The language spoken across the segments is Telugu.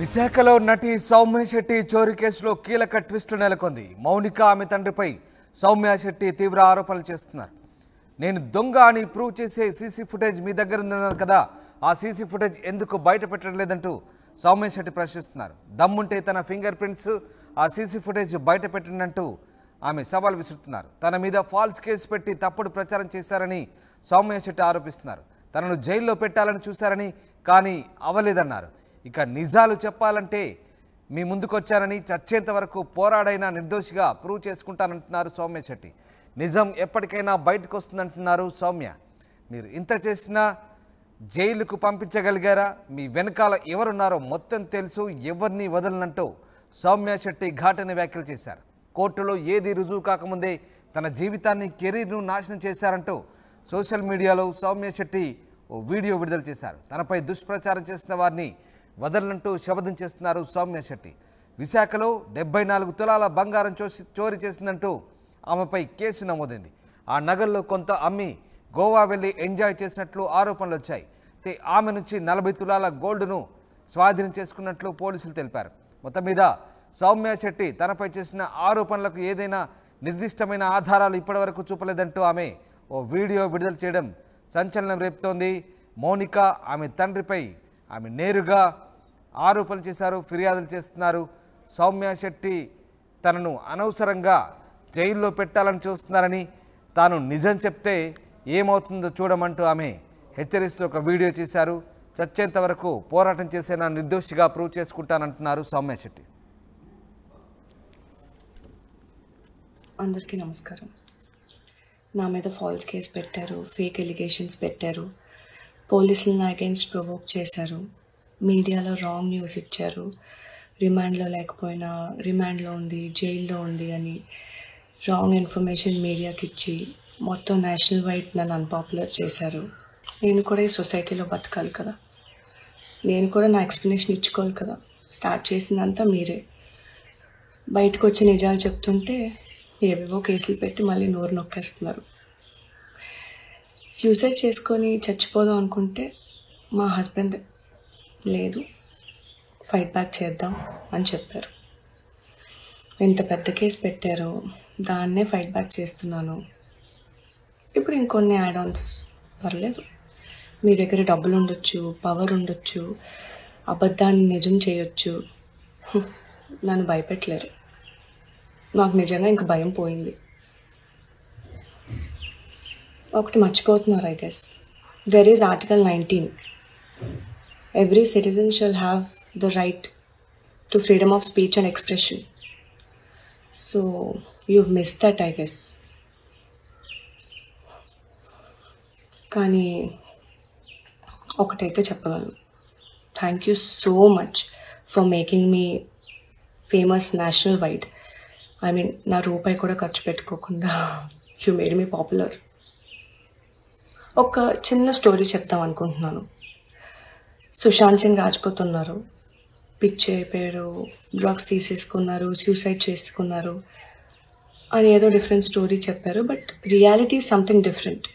విశాఖలో నటి సౌమ్య శెట్టి చోరీ కేసులో కీలక ట్విస్టు నెలకొంది. మౌనిక ఆమె తండ్రిపై సౌమ్య శెట్టి తీవ్ర ఆరోపణలు చేస్తున్నారు. నేను దొంగ అని ప్రూవ్ చేసే సీసీ ఫుటేజ్ మీ దగ్గర ఉందన్నారు కదా, ఆ సీసీ ఫుటేజ్ ఎందుకు బయట పెట్టడం లేదంటూ సౌమ్య శెట్టి ప్రశ్నిస్తున్నారు. దమ్ముంటే తన ఫింగర్ ప్రింట్స్ ఆ సీసీ ఫుటేజ్ బయట పెట్టినంటూ ఆమె సవాల్ విసురుతున్నారు. తన మీద ఫాల్స్ కేసు పెట్టి తప్పుడు ప్రచారం చేశారని సౌమ్య శెట్టి ఆరోపిస్తున్నారు. తనను జైల్లో పెట్టాలని చూశారని, కానీ అవ్వలేదన్నారు. ఇక నిజాలు చెప్పాలంటే మీ ముందుకొచ్చానని, చచ్చేంత వరకు పోరాడైనా నిర్దోషిగా ప్రూవ్ చేసుకుంటానంటున్నారు సౌమ్య శెట్టి. నిజం ఎప్పటికైనా బయటకు వస్తుందంటున్నారు సౌమ్య. మీరు ఇంత చేసినా జైలుకు పంపించగలిగారా? మీ వెనకాల ఎవరున్నారో మొత్తం తెలుసు, ఎవరిని వదలనంటూ సౌమ్య శెట్టి ఘాటని వ్యాఖ్యలు చేశారు. కోర్టులో ఏది రుజువు కాకముందే తన జీవితాన్ని, కెరీర్ను నాశనం చేశారంటూ సోషల్ మీడియాలో సౌమ్య శెట్టి ఓ వీడియో విడుదల చేశారు. తనపై దుష్ప్రచారం చేసిన వారిని వదలనంటూ శపథం చేస్తున్నారు సౌమ్య శెట్టి. విశాఖలో 74 తులాల బంగారం చోరీ చేసిందంటూ ఆమెపై కేసు నమోదైంది. ఆ నగల్లో కొంత అమ్మి గోవా వెళ్ళి ఎంజాయ్ చేసినట్లు ఆరోపణలు వచ్చాయి. ఆమె నుంచి 40 తులాల గోల్డ్ను స్వాధీనం చేసుకున్నట్లు పోలీసులు తెలిపారు. మొత్తం మీద సౌమ్య శెట్టి తనపై చేసిన ఆరోపణలకు ఏదైనా నిర్దిష్టమైన ఆధారాలు ఇప్పటివరకు చూపలేదంటూ ఆమె ఓ వీడియో విడుదల చేయడం సంచలనం రేపుతోంది. మౌనిక ఆమె తండ్రిపై ఆమె నేరుగా ఆరోపణలు చేశారు, ఫిర్యాదులు చేస్తున్నారు. సౌమ్య శెట్టి తనను అనవసరంగా జైల్లో పెట్టాలని చూస్తున్నారని, తాను నిజం చెప్తే ఏమవుతుందో చూడమంటూ ఆమె హెచ్చరిస్తూ ఒక వీడియో చేశారు. చచ్చేంత వరకు పోరాటం చేసే నా నిర్దోషిగా ప్రూవ్ చేసుకుంటానంటున్నారు సౌమ్య శెట్టి. అందరికీ నమస్కారం. నా మీద ఫాల్స్ కేసు పెట్టారు, ఫేక్ ఎలిగేషన్స్ పెట్టారు, పోలీసులు నా అగెన్స్ట్ ప్రొవోక్ చేశారు, మీడియాలో రాంగ్ న్యూస్ ఇచ్చారు, రిమాండ్లో లేకపోయినా రిమాండ్లో ఉంది, జైల్లో ఉంది అని రాంగ్ ఇన్ఫర్మేషన్ మీడియాకి ఇచ్చి మొత్తం నేషనల్ వైడ్ నన్ను అన్పాపులర్ చేశారు. నేను కూడా ఈ సొసైటీలో బతకాలి కదా, నేను కూడా నా ఎక్స్ప్లెనేషన్ ఇచ్చుకోవాలి కదా. స్టార్ట్ చేసిందంతా మీరే. బయటకు వచ్చి నిజాలు చెప్తుంటే ఏవేవో కేసులు పెట్టి మళ్ళీ నోరు నొక్కేస్తున్నారు. సూసైడ్ చేసుకొని చచ్చిపోదాం అనుకుంటే మా హస్బెండ్ లేదు, ఫైట్ బ్యాక్ చేద్దాం అని చెప్పారు. ఎంత పెద్ద కేసు పెట్టారో దాన్నే ఫైట్ బ్యాక్ చేస్తున్నాను. ఇప్పుడు ఇంకొన్ని యాడ్ ఆన్స్ పర్లేదు, మీ దగ్గర డబ్బులు ఉండొచ్చు, పవర్ ఉండొచ్చు, అబద్ధాన్ని నిజం చేయొచ్చు, నన్ను భయపెట్టలేరు. నాకు నిజంగా ఇంక భయం పోయింది. ఒకటి మర్చిపోతున్నారు, I guess. There is article 19. Every citizen shall have the right to freedom of speech and expression. So you've missed that, I guess. కానీ ఒకటైతే చెప్పగలను, thank you so much for making me famous national wide. I mean, నా రూపాయి కూడా ఖర్చు పెట్టుకోకుండా యూ మేడ్ మీ పాపులర్. ఒక చిన్న స్టోరీ చెప్తాం అనుకుంటున్నాను. సుశాంత్ సింగ్ రాజ్పూత్ ఉన్నారు, పిచ్చి అయిపోయారు, డ్రగ్స్ తీసేసుకున్నారు, సూసైడ్ చేసుకున్నారు అని ఏదో డిఫరెంట్ స్టోరీ చెప్పారు. But reality something different.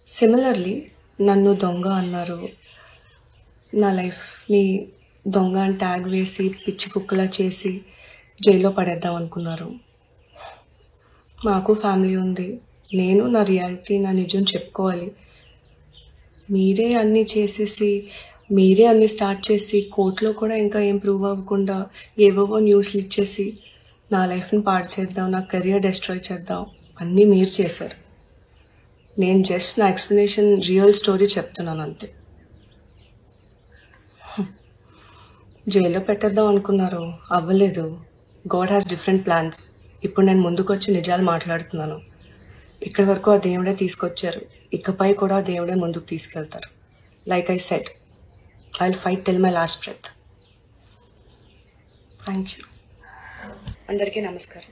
Similarly నన్ను దొంగ అన్నారు, నా లైఫ్ని దొంగ అని ట్యాగ్ వేసి పిచ్చి కుక్కలా చేసి జైల్లో పడేద్దాం అనుకున్నారు. మాకు ఫ్యామిలీ ఉంది, నేను నా రియాలిటీ, నా నిజం చెప్పుకోవాలి. మీరే అన్నీ చేసేసి, మీరే అన్నీ స్టార్ట్ చేసి, కోర్టులో కూడా ఇంకా ఏం ప్రూవ్ అవ్వకుండా ఏవేవో న్యూస్లు ఇచ్చేసి నా లైఫ్ని పాడు చేద్దాం, నా కెరియర్ డిస్ట్రాయ్ చేద్దాం అన్నీ మీరు చేశారు. నేను జస్ట్ నా ఎక్స్ప్లెనేషన్, రియల్ స్టోరీ చెప్తున్నాను అంతే. జైల్లో పెట్టేద్దాం అనుకున్నారు, అవ్వలేదు. God has different plans. ఇప్పుడు నేను ముందుకు వచ్చి నిజాలు మాట్లాడుతున్నాను. ఇక్కడి వరకు ఆ దేవుడే తీసుకొచ్చారు, ఇకపై కూడా ఆ దేవుడే ముందుకు తీసుకెళ్తారు. Like I said, I will fight till my last breath. Thank you. అందరికీ నమస్కారం.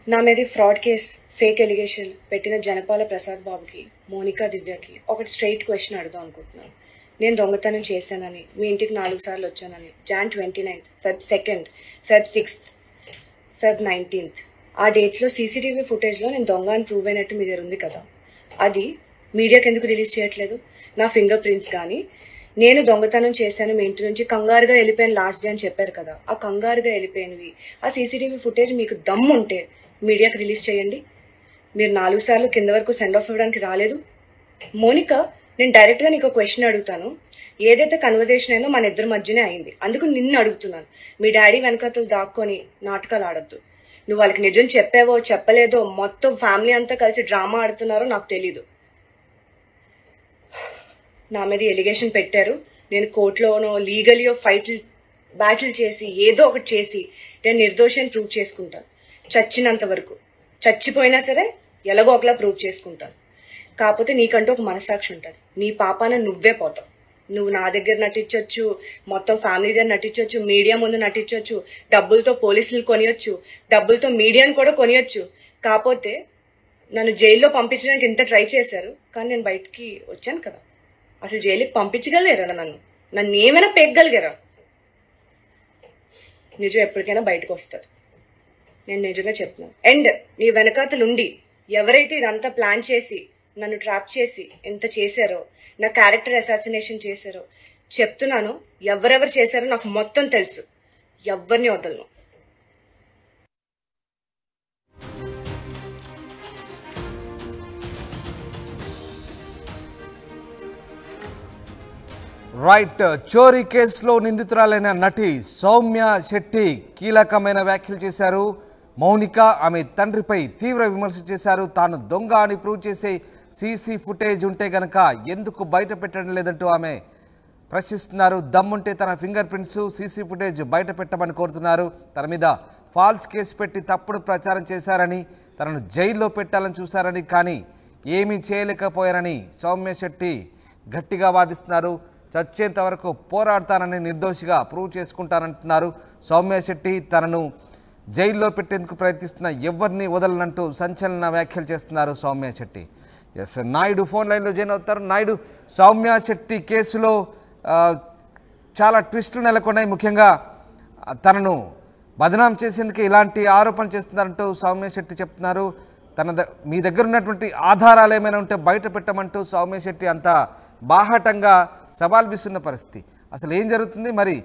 నా మీద ఫ్రాడ్ కేస్, ఫేక్ ఎలిగేషన్ పెట్టిన జనపాల ప్రసాద్ బాబుకి, మోనికా దివ్యకి ఒకటి స్ట్రైట్ క్వశ్చన్ అడుగుదాం అనుకుంటున్నాను. నేను దొంగతనం చేశానని, మీ ఇంటికి 4 సార్లు వచ్చానని, Jan 29th, Feb 2nd, Feb 6th, Feb 19th ఆ డేట్స్లో సీసీటీవీ ఫుటేజ్లో నేను దొంగ అని ప్రూవ్ అయినట్టు మీ దగ్గర ఉంది కదా, అది మీడియాకి ఎందుకు రిలీజ్ చేయట్లేదు? నా ఫింగర్ ప్రింట్స్ కానీ, నేను దొంగతనం చేశాను మీ ఇంటి నుంచి, కంగారుగా వెళ్ళిపోయాను లాస్ట్ డే అని చెప్పారు కదా, ఆ కంగారుగా వెళ్ళిపోయినవి ఆ సీసీటీవీ ఫుటేజ్ మీకు దమ్ము ఉంటే మీడియాకి రిలీజ్ చేయండి. మీరు 4 సార్లు కింద వరకు సెండ్ ఆఫ్ ఇవ్వడానికి రాలేదు. మోనిక, నేను డైరెక్ట్గా నీకు క్వశ్చన్ అడుగుతాను. ఏదైతే కన్వర్జేషన్ అయిందో మన ఇద్దరి మధ్యనే అయింది, అందుకు నిన్ను అడుగుతున్నాను. మీ డాడీ వెనకతలు దాక్కొని నాటకాలు ఆడద్దు. నువ్వు వాళ్ళకి నిజం చెప్పావో చెప్పలేదో, మొత్తం ఫ్యామిలీ అంతా కలిసి డ్రామా ఆడుతున్నారో నాకు తెలీదు. నా మీద ఎలిగేషన్ పెట్టారు. నేను కోర్టులోనో లీగలియో బ్యాటిల్ చేసి ఏదో ఒకటి చేసి నేను నిర్దోషాన్ని ప్రూవ్ చేసుకుంటాను. చచ్చినంత వరకు, చచ్చిపోయినా సరే ఎలాగో ఒకలా ప్రూవ్ చేసుకుంటాను. కాకపోతే నీకంటూ ఒక మనసాక్షి ఉంటుంది. నీ పాపాన నువ్వే పోతావు. నువ్వు నా దగ్గర నటించవచ్చు, మొత్తం ఫ్యామిలీ దగ్గర నటించవచ్చు, మీడియా ముందు నటించవచ్చు, డబ్బులతో పోలీసులు కొనియొచ్చు, డబ్బులతో మీడియాని కూడా కొనియొచ్చు. కాకపోతే నన్ను జైల్లో పంపించడానికి ఇంత ట్రై చేశారు, కానీ నేను బయటికి వచ్చాను కదా. అసలు జైలుకి పంపించగలిగారా? నన్ను ఏమైనా పేగలిగారా? నిజం ఎప్పటికైనా బయటకు వస్తుంది, నేను నిజంగా చెప్తున్నాను. అండ్ నీ వెనకాతలుండి ఎవరైతే ఇదంతా ప్లాన్ చేసి నన్ను ట్రాప్ చేసి ఎంత చేశారో, నా క్యారెక్టర్ అసాసినేషన్ చేశారో చెప్తున్నాను. ఎవరెవరు చేశారో నాకు మొత్తం తెలుసు. ఎవరిని వదలను. రైట్. చోరీ కేసులో నిందితురాలైన నటి సౌమ్య శెట్టి కీలకమైన వ్యాఖ్యలు చేశారు. మౌనిక ఆమె తండ్రిపై తీవ్ర విమర్శ చేశారు. తాను దొంగ అని ప్రూవ్ చేసే సీసీ ఫుటేజ్ ఉంటే గనక ఎందుకు బయట పెట్టడం లేదంటూ ఆమె ప్రశ్నిస్తున్నారు. దమ్ముంటే తన ఫింగర్ ప్రింట్స్, సీసీ ఫుటేజ్ బయట పెట్టమని కోరుతున్నారు. తన మీద ఫాల్స్ కేసు పెట్టి తప్పుడు ప్రచారం చేశారని, తనను జైల్లో పెట్టాలని చూశారని, కానీ ఏమీ చేయలేకపోయారని సౌమ్య శెట్టి గట్టిగా వాదిస్తున్నారు. చచ్చేంత వరకు పోరాడతానని, నిర్దోషిగా ప్రూవ్ చేసుకుంటానంటున్నారు. సౌమ్య శెట్టి తనను జైల్లో పెట్టేందుకు ప్రయత్నిస్తున్న ఎవరిని వదలనంటూ సంచలన వ్యాఖ్యలు చేస్తున్నారు సౌమ్య శెట్టి. ఎస్, నాయుడు ఫోన్ లైన్లో జాయిన్ అవుతారు. నాయుడు, సౌమ్య శెట్టి కేసులో చాలా ట్విస్టులు నెలకొన్నాయి. ముఖ్యంగా తనను బదనాం చేసేందుకు ఇలాంటి ఆరోపణలు చేస్తున్నారంటూ సౌమ్య శెట్టి చెప్తున్నారు. మీ దగ్గర ఉన్నటువంటి ఆధారాలు ఏమైనా ఉంటే బయట పెట్టమంటూ సౌమ్య శెట్టి అంత బాహాటంగా సవాల్ విసున్న పరిస్థితి. అసలు ఏం జరుగుతుంది, మరి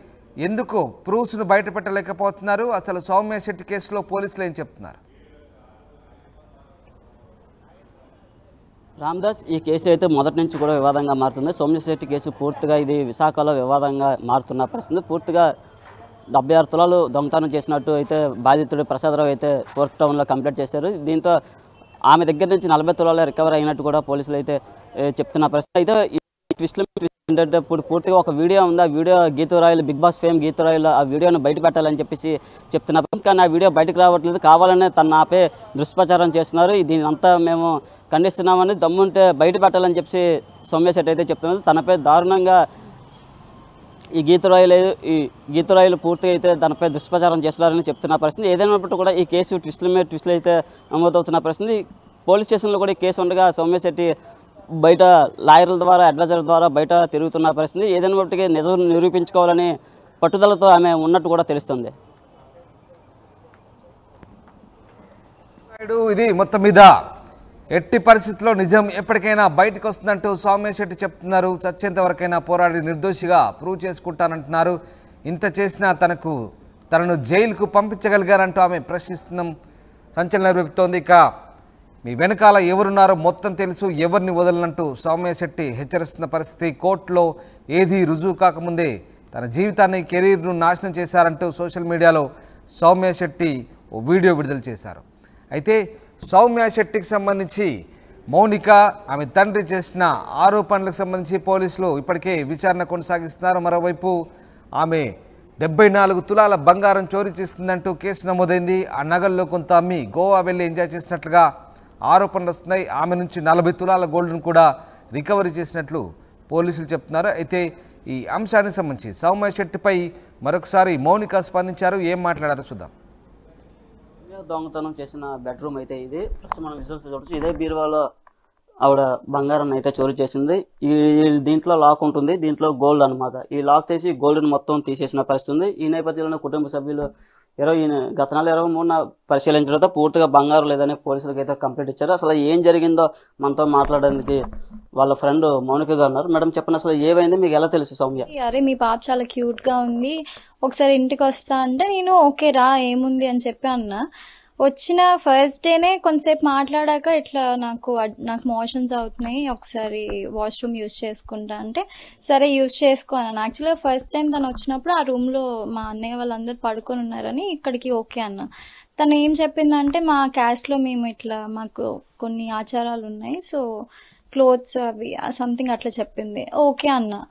ఎందుకు ప్రూఫ్స్ను బయట పెట్టలేకపోతున్నారు? అసలు సౌమ్య శెట్టి కేసులో పోలీసులు ఏం చెప్తున్నారు? రామ్దాస్, ఈ కేసు అయితే మొదటి నుంచి కూడా వివాదంగా మారుతుంది. సౌమ్య శెట్టి కేసు పూర్తిగా ఇది విశాఖలో వివాదంగా మారుతున్న పరిస్థితి. పూర్తిగా 76 తులాలు దొంగతనం చేసినట్టు అయితే బాధితుడు ప్రసాదరావు అయితే 4th టౌన్లో కంప్లైంట్ చేశారు. దీంతో ఆమె దగ్గర నుంచి 40 తులాలు రికవర్ అయినట్టు కూడా పోలీసులు అయితే చెప్తున్న పరిస్థితి. అయితే ట్విస్ట్లు ఏంటంటే పూర్తిగా ఒక వీడియో ఉంది. ఆ వీడియో గీతూ రాయలు, బిగ్ బాస్ ఫేమ్ గీతూ రాయలు ఆ వీడియోను బయట పెట్టాలని చెప్పేసి చెప్తున్నారు. కానీ ఆ వీడియో బయటకు రావట్లేదు. కావాలనే తన ఆపే దుష్ప్రచారం చేస్తున్నారు. దీని అంతా మేము ఖండిస్తున్నామని, దమ్ముంటే బయట పెట్టాలని చెప్పి సౌమ్య శెట్టి అయితే చెప్తున్నారు. తనపై దారుణంగా ఈ గీతరాయిలు పూర్తిగా అయితే దానిపై దుష్ప్రచారం చేస్తున్నారని చెప్తున్న పరిస్థితి. ఏదైనప్పటికీ కూడా ఈ కేసు ట్విస్టులు అయితే నమోదవుతున్న పరిస్థితి. పోలీస్ స్టేషన్లో కూడా ఈ కేసు ఉండగా సౌమ్య శెట్టి బయట లాయర్ల ద్వారా, అడ్వైజర్ ద్వారా బయట తిరుగుతున్న పరిస్థితి. ఏదైనప్పటికీ నిజం నిరూపించుకోవాలని పట్టుదలతో ఆమె ఉన్నట్టు కూడా తెలుస్తుంది. ఇది మొత్తం మీద ఎట్టి పరిస్థితుల్లో నిజం ఎప్పటికైనా బయటకు వస్తుందంటూ సౌమ్య శెట్టి చెప్తున్నారు. చచ్చేంత వరకైనా పోరాడి నిర్దోషిగా ప్రూవ్ చేసుకుంటానంటున్నారు. ఇంత చేసినా తనను జైలుకు పంపించగలిగారంటూ ఆమె ప్రశ్నిస్తున్నాం. సంచలనం రేపుతోంది. ఇక మీ వెనకాల ఎవరున్నారో మొత్తం తెలుసు, ఎవరిని వదలనంటూ సౌమ్య శెట్టి హెచ్చరిస్తున్న పరిస్థితి. కోర్టులో ఏదీ రుజువు కాకముందే తన జీవితాన్ని, కెరీర్ను నాశనం చేశారంటూ సోషల్ మీడియాలో సౌమ్య శెట్టి ఓ వీడియో విడుదల చేశారు. అయితే సౌమ్య శెట్టికి సంబంధించి మౌనిక ఆమె తండ్రి చేసిన ఆరోపణలకు సంబంధించి పోలీసులు ఇప్పటికే విచారణ కొనసాగిస్తున్నారు. మరోవైపు ఆమె 74 తులాల బంగారం చోరీ చేస్తుందంటూ కేసు నమోదైంది. ఆ నగల్లో కొంత అమ్మి గోవా వెళ్ళి ఎంజాయ్ చేసినట్లుగా ఆరోపణలు వస్తున్నాయి. ఆమె నుంచి 40 తులాల గోల్డ్ను కూడా రికవరీ చేసినట్లు పోలీసులు చెప్తున్నారు. అయితే ఈ అంశానికి సంబంధించి సౌమ్య శెట్టిపై మరొకసారి మౌనిక స్పందించారు. ఏం మాట్లాడారో చూద్దాం. దొంగతనం చేసిన బెడ్రూమ్ అయితే ఇది. ప్రస్తుతం మనం విజువల్స్ చూడవచ్చు. ఇదే బీరువాలో ఆవిడ బంగారం అయితే చోరీ చేసింది. దీంట్లో లాక్ ఉంటుంది, దీంట్లో గోల్డ్ అనమాట. ఈ లాక్ తీసి గోల్డ్ని మొత్తం తీసేసిన పరిస్థితి ఉంది. ఈ నేపథ్యంలో కుటుంబ సభ్యులు గత నెల 23న పరిశీలించిన తర్వాత పూర్తిగా బంగారు లేదని పోలీసులకు అయితే కంప్లైంట్ ఇచ్చారు. అసలు ఏం జరిగిందో మనతో మాట్లాడడానికి వాళ్ళ ఫ్రెండ్ మౌనిక గారు ఉన్నారు. మేడం చెప్పండి, అసలు ఏమైంది, మీకు ఎలా తెలుసు సౌమ్య? అరే మీ పాప చాలా క్యూట్ గా ఉంది, ఒకసారి ఇంటికి వస్తా అంటే నేను ఓకే రా ఏముంది అని చెప్పి అన్నా. వచ్చిన ఫస్ట్ డేనే కొంతసేపు మాట్లాడాక ఇట్లా నాకు మోషన్స్ అవుతున్నాయి, ఒకసారి వాష్రూమ్ యూజ్ చేసుకుంటా అంటే సరే యూజ్ చేసుకో అన్నాను. యాక్చువల్గా ఫస్ట్ టైం తను వచ్చినప్పుడు ఆ రూమ్ లో మా అన్నయ్య వాళ్ళందరూ పడుకొని ఉన్నారని ఇక్కడికి ఓకే అన్న. తను ఏం చెప్పిందంటే మా క్యాస్ట్ లో మేము ఇట్లా మాకు కొన్ని ఆచారాలు ఉన్నాయి, సో క్లోత్స్ అవి సంథింగ్ అట్లా చెప్పింది. ఓకే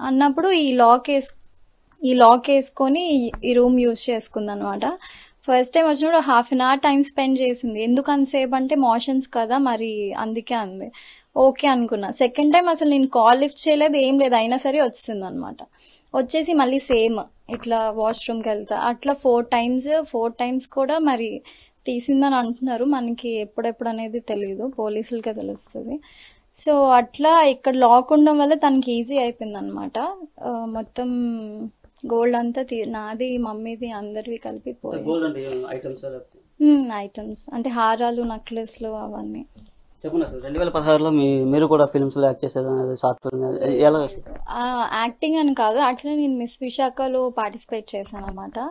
అన్నప్పుడు ఈ లాక్ వేసుకొని ఈ రూమ్ యూజ్ చేసుకుంది అనమాట. ఫస్ట్ టైం వచ్చినప్పుడు 1/2 hour టైం స్పెండ్ చేసింది. ఎందుకు అంతసేపు అంటే మోషన్స్ కదా మరి అందుకే అంది. ఓకే అనుకున్నా. సెకండ్ టైం అసలు నేను కాల్ లిఫ్ట్ చేయలేదు, ఏం లేదు, అయినా సరే వచ్చింది అనమాట. వచ్చేసి మళ్ళీ సేమ్ ఇట్లా వాష్రూమ్కి వెళ్తా అట్లా 4 times కూడా మరి తీసిందని అంటున్నారు. మనకి ఎప్పుడెప్పుడు అనేది తెలియదు, పోలీసులకే తెలుస్తుంది. సో అట్లా ఇక్కడ లాక్ ఉండడం వల్ల తనకి ఈజీ అయిపోయింది అనమాట. మొత్తం గోల్డ్ అంతా నాది మమ్మీది అందరివి కలిపి ఐటమ్స్ అంటే హారాలు నెక్లెస్లు అవన్నీ. చెప్పండి, అసలు 2016లో మీరు కూడా ఫిల్మ్స్ లో యాక్ట్ చేశారు, షార్ట్ ఫిల్మ్ ఎలా? యాక్టింగ్ అని కాదు, యాక్చువల్లీ నేను మిస్ విశాఖలో పార్టిసిపేట్ చేశాను అనమాట.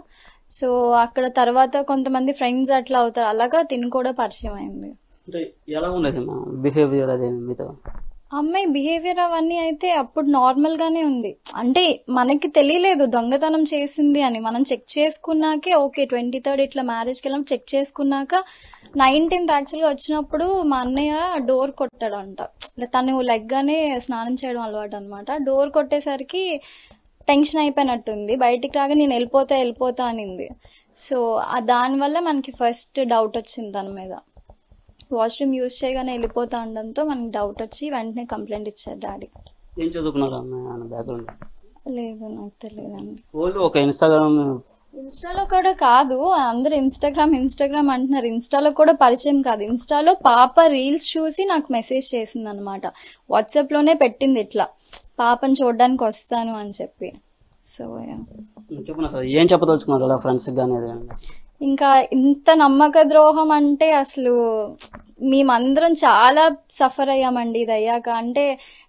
సో అక్కడ తర్వాత కొంతమంది ఫ్రెండ్స్ అట్లా అవుతారు, అలాగా తిని కూడా పరిచయం అయింది. అంటే ఎలా ఉండేది బిహేవియర్ అదే మీతో? అమ్మాయి బిహేవియర్ అవన్నీ అయితే అప్పుడు నార్మల్ గానే ఉంది. అంటే మనకి తెలియలేదు దొంగతనం చేసింది అని. మనం చెక్ చేసుకున్నాకే ఓకే 23rd ఇట్లా మ్యారేజ్కి వెళ్ళాం, చెక్ చేసుకున్నాక 19th యాక్చువల్గా వచ్చినప్పుడు మా అన్నయ్య డోర్ కొట్టాడంట. తను లెగ్గానే స్నానం చేయడం అలవాటు అనమాట. డోర్ కొట్టేసరికి టెన్షన్ అయిపోయినట్టుంది, బయటికి రాగా నేను వెళ్ళిపోతా అనింది. సో దానివల్ల మనకి ఫస్ట్ డౌట్ వచ్చింది తన మీద. వాష్రూమ్ యూజ్ చేయగానే వెళ్ళిపోతా ఉండడంతో మనకి డౌట్ వచ్చి వెంటనే కంప్లైంట్ ఇచ్చారు డాడీ. ఏం చదువుకున్నారు బ్యాక్గ్రౌండ్? లేదు నాకు తెలియదండి. ఒక ఇన్స్టాలో కూడా కాదు, అందరు ఇన్స్టాగ్రామ్ అంటున్నారు. ఇన్స్టాలో కూడా పరిచయం కాదు. ఇన్స్టాలో పాప రీల్స్ చూసి నాకు మెసేజ్ చేసింది అనమాట. వాట్సాప్ లోనే పెట్టింది ఇట్లా పాపని చూడడానికి వస్తాను అని చెప్పి. సో ఏం చెప్పదలుచుకున్నారు అలా ఫ్రెండ్స్ గానీ? ఇంకా ఇంత నమ్మక ద్రోహం అంటే అసలు మేమందరం చాలా సఫర్ అయ్యామండి ఇది అయ్యాక. అంటే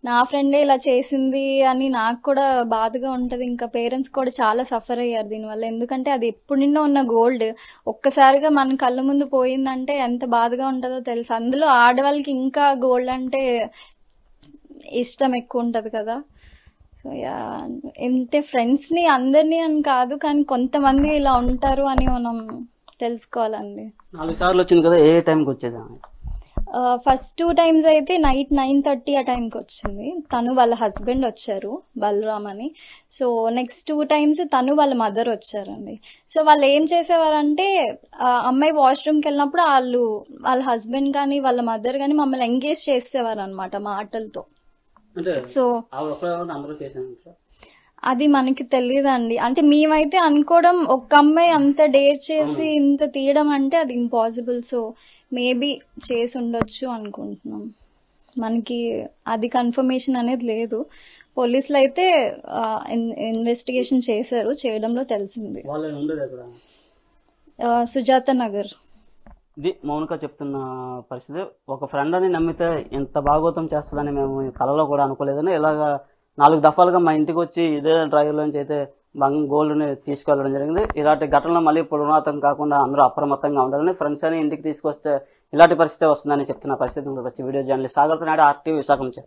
నా ఫ్రెండే ఇలా చేసింది అని నాకు కూడా బాధగా ఉంటది. ఇంకా పేరెంట్స్ కూడా చాలా సఫర్ అయ్యారు దీనివల్ల. ఎందుకంటే అది ఎప్పుడు నిన్న ఉన్న గోల్డ్ ఒక్కసారిగా మన కళ్ళ ముందు పోయిందంటే ఎంత బాధగా ఉంటుందో తెలుసు. అందులో ఆడవాళ్ళకి ఇంకా గోల్డ్ అంటే ఇష్టం ఎక్కువ ఉంటది కదా. సో అంటే ఫ్రెండ్స్ ని అందరినీ అని కాదు, కానీ కొంతమంది ఇలా ఉంటారు అని మనం తెలుసుకోవాలండి. 4 సార్లు వచ్చింది కదా, ఏ టైంకి వచ్చేది? ఫస్ట్ 2 times అయితే నైట్ 9:30 ఆ టైంకి వచ్చింది. తను వాళ్ళ హస్బెండ్ వచ్చారు, బలరామ్ అని. సో నెక్స్ట్ 2 times తను వాళ్ళ మదర్ వచ్చారండి. సో వాళ్ళు ఏం చేసేవారంటే అమ్మాయి వాష్రూమ్కి వెళ్ళినప్పుడు వాళ్ళ హస్బెండ్ కానీ వాళ్ళ మదర్ కానీ మమ్మల్ని ఎంగేజ్ చేసేవారు అనమాట మాటలతో. సో అది మనకి తెలియదండి. అంటే మేమైతే అనుకోవడం ఒక అమ్మాయి అంత డేర్ చేసి ఇంత తీయడం అంటే అది ఇంపాసిబుల్. సో మేబీ చేసి ఉండొచ్చు అనుకుంటున్నాం. మనకి అది కన్ఫర్మేషన్ అనేది లేదు. పోలీసులు అయితే ఇన్వెస్టిగేషన్ చేశారు, చేయడంలో తెలిసింది. సుజాత నగర్. ఇది మౌనిక చెప్తున్న పరిస్థితి. ఒక ఫ్రెండ్ అని నమ్మితే ఇంత భాగవతం చేస్తుందని మేము కలలో కూడా అనుకోలేదని, ఇలాగా 4 దఫాలుగా మా ఇంటికి వచ్చి ఇదే డ్రైవర్లోంచి అయితే గోల్డ్ని తీసుకెళ్లడం జరిగింది. ఇలాంటి ఘటనలో మళ్ళీ పునరావృతం కాకుండా అందరూ అప్రమత్తంగా ఉండాలని, ఫ్రెండ్స్ అని ఇంటికి తీసుకొస్తే ఇలాంటి పరిస్థితి వస్తుందని చెప్తున్న పరిస్థితి. Video journalist Sagar Naidu, RTV Visakha నుంచి.